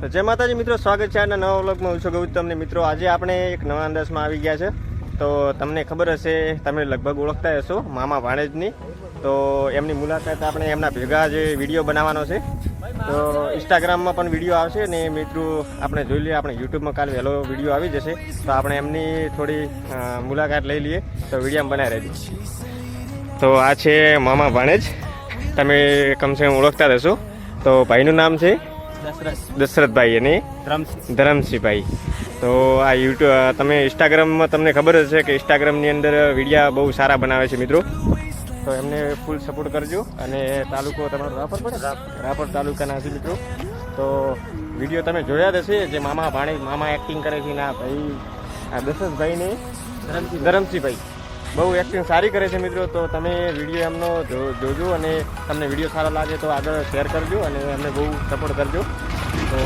તો જય માતાજી મિત્રો, સ્વાગત છે આજના નવા વ્લોગમાં. હું છું ગૌતમ ને મિત્રો, આજે આપણે એક નવા અંદાજમાં આવી ગયા છે. તો તમને ખબર હશે, તમે લગભગ ઓળખતા હશો મામા ભાણેજની. તો એમની મુલાકાત આપણે એમના ભેગા જે વિડીયો બનાવવાનો છે. તો ઇન્સ્ટાગ્રામમાં પણ વિડીયો આવશે ને મિત્રો, આપણે જોઈ લઈએ. આપણે યુટ્યુબમાં કાલે વહેલો વિડીયો આવી જશે, તો આપણે એમની થોડી મુલાકાત લઈ લઈએ. તો વિડીયોમાં બનાવી રહેજો. તો આ છે મામા ભાણેજ, તમે કમસે કમ ઓળખતા હશો. તો ભાઈનું નામ છે દશરથભાઈ અને ધરમસિંહભાઈ. તો આ યુટ્યુબ તમે ઇન્સ્ટાગ્રામમાં તમને ખબર જ છે કે ઇન્સ્ટાગ્રામની અંદર વિડીયા બહુ સારા બનાવે છે મિત્રો. તો એમને ફૂલ સપોર્ટ કરજો. અને તાલુકો તમારો રાપર પડે, રાપર તાલુકાના છે મિત્રો. તો વિડીયો તમે જોયા જ હશે, જે મામા ભાણે મામા એક્ટિંગ કરે છે. ના ભાઈ આ દશરથભાઈ ને ધરમસિંહભાઈ બહુ એક્ટિંગ સારી કરે છે મિત્રો. તો તમે વિડીયો એમનો જોજો અને તમને વિડીયો સારો લાગે તો આગળ શેર કરજો અને એમને બહુ સપોર્ટ કરજો. તો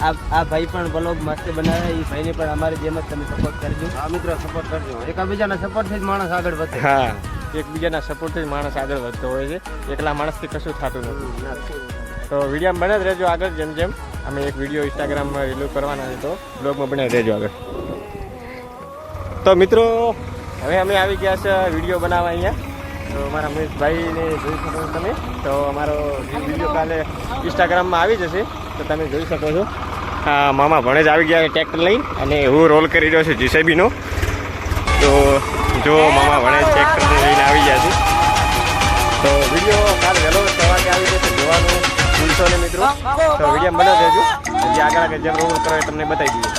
આ ભાઈ પણ બ્લોગ મસ્ત બનાવે, એ ભાઈને પણ અમારી જેમ જ તમે સપોર્ટ કરજો. હા મિત્રો, સપોર્ટ કરજો. એકબીજાના સપોર્ટથી જ માણસ આગળ વધે. હા, એકબીજાના સપોર્ટથી જ માણસ આગળ વધતો હોય છે. એકલા માણસથી કશું થતું નથી. તો વિડીયોમાં બને જ રહેજો આગળ. જેમ જેમ અમે એક વિડીયો ઇન્સ્ટાગ્રામમાં રિલીઝ કરવાના છે, તો બ્લોગમાં બનાવી રહેજો આગળ. તો મિત્રો, હવે અમે આવી ગયા છે વિડીયો બનાવવા અહીંયા. તો અમારા મહેશભાઈને જોઈ શકો છો તમે. તો અમારો વિડીયો કાલે ઇન્સ્ટાગ્રામમાં આવી જશે, તો તમે જોઈ શકો છો. હા, મામા ભણેજ આવી ગયા ટ્રેક્ટર લઈને, અને હું રોલ કરી રહ્યો છું જીસીબીનો. તો જો મામા ભણેજ ટ્રેક્ટર લઈને આવી ગયા છે. તો વિડીયો કાલે વહેલો સવારે આવી જશે, જોવાનું ભૂલશો ને મિત્રો. તો વિડીયો બનાવી દેજો. હજી આગળ જેમ રોલ કરો એ તમને બતાવી દઈએ.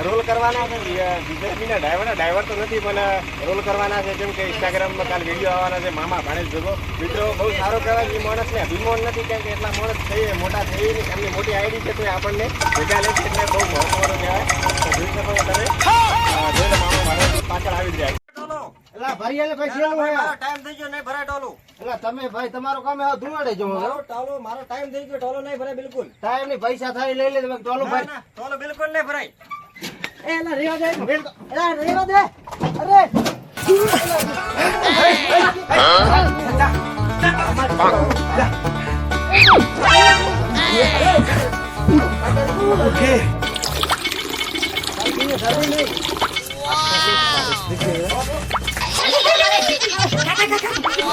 રોલ કરવાના છે જીસીબીના ડ્રાઈવર તો નથી, પણ રોલ કરવાના છે. કેમ કે ઇન્સ્ટાગ્રામમાં કાલે વિડીયો આવવાના છે મામા ભાણેજ ભેગો. મિત્રો બહુ સારો કહેવાય. એ માણસને અભિમાન નથી, કેમ કે એટલા માણસ થઈ મોટા થઈ એમની મોટી આઈડી છે, તો આપણને ભેગા લે છે, એટલે બહુ મહત્વનું કહેવાય. તો જોઈ શકો તમે, જોઈને મામા ભાણેજ પાછળ આવી જ જાય. તમારો કામ ધુવાડે જો મારો ટાઈમ થઈ ગયો, ટોલો નહીં ભરાય બિલકુલ. ટાઈમ ની પૈસા થાય લઈ લે તમે ટોલો ભાઈ. ટોલો બિલકુલ નહીં ભરાય. રેવા દે.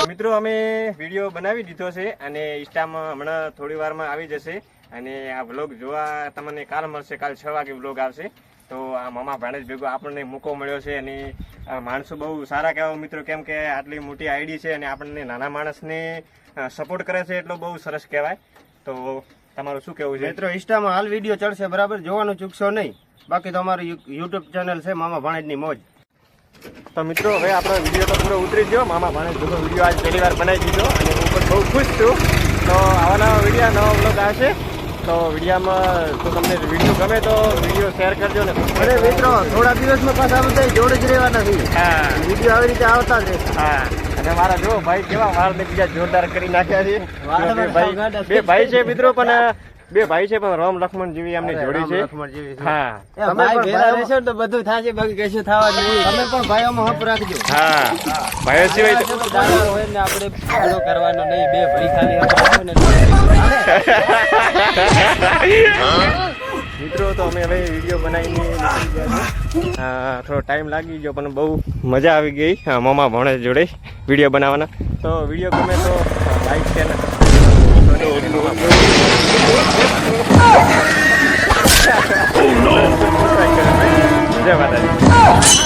મિત્રો, અમે વિડીયો બનાવી દીધો છે અને ઇન્સ્ટામાં હમણાં થોડી વારમાં આવી જશે. અને આ વ્લોગ જોવા તમને કાલ મળશે. કાલ 6 વાગે વ્લોગ આવશે. તો આ મામા ભાણેજ ભેગો આપણને મોકો મળ્યો છે. અને માણસો બહુ સારા કહેવાય મિત્રો, કેમ કે આટલી મોટી આઈડી છે અને આપણને નાના માણસને સપોર્ટ કરે છે, એટલો બહુ સરસ કહેવાય. તો તમારું શું કહેવું છે મિત્રો? ઇન્સ્ટામાં હાલ વિડીયો ચડશે, બરાબર? જોવાનું ચૂકશો નહીં. બાકી તો અમારું યુટ્યુબ ચેનલ છે મામા ભાણેજની મોજ. તો મિત્રો, હવે આપણો વિડીયો તો પૂરો ઉતરી ગયો. મામા ભાણેજ ભેગો વિડીયો આજ પહેલી વાર બનાવી દીધો અને હું પણ બહુ ખુશ છું. તો આવા નવા વિડીયો નવા વ્લોગ આવશે. તો વિડીયામાં તો તમને વિડીયો ગમે તો વિડીયો શેર કરજો ને. અરે મિત્રો, થોડા દિવસમાં પાછા બધા જોડે જ રહેવાના છે. હા, વિડીયો આવી રીતે આવતા જ રહેશે. હા. અને મારા જો ભાઈ કેવા વાળને બીજા જોરદાર કરી નાખ્યા છે. બે ભાઈ છે મિત્રો, પણ બે ભાઈ છે, પણ રામ લક્ષ્મણ જેવી એમની જોડી છે. હા, તમે પણ ભેગા રહેશો તો બધું થશે, બાકી કશું થવા નહીં. તમે પણ ભાઈઓમાં હપ રાખજો. હા, ભાઈઓ સિવાય હોય ને આપણે ફોલો કરવાનો નહીં. બે ભાઈ ખાલી મિત્રો. તો અમે હવે વિડીયો બનાવીને થોડો ટાઈમ લાગી ગયો, પણ બહુ મજા આવી ગઈ મામા ભાણેજ જોડે વિડીયો બનાવવાના. તો વિડીયો ગમે તો લાઈક શેર ને જય માતાજી.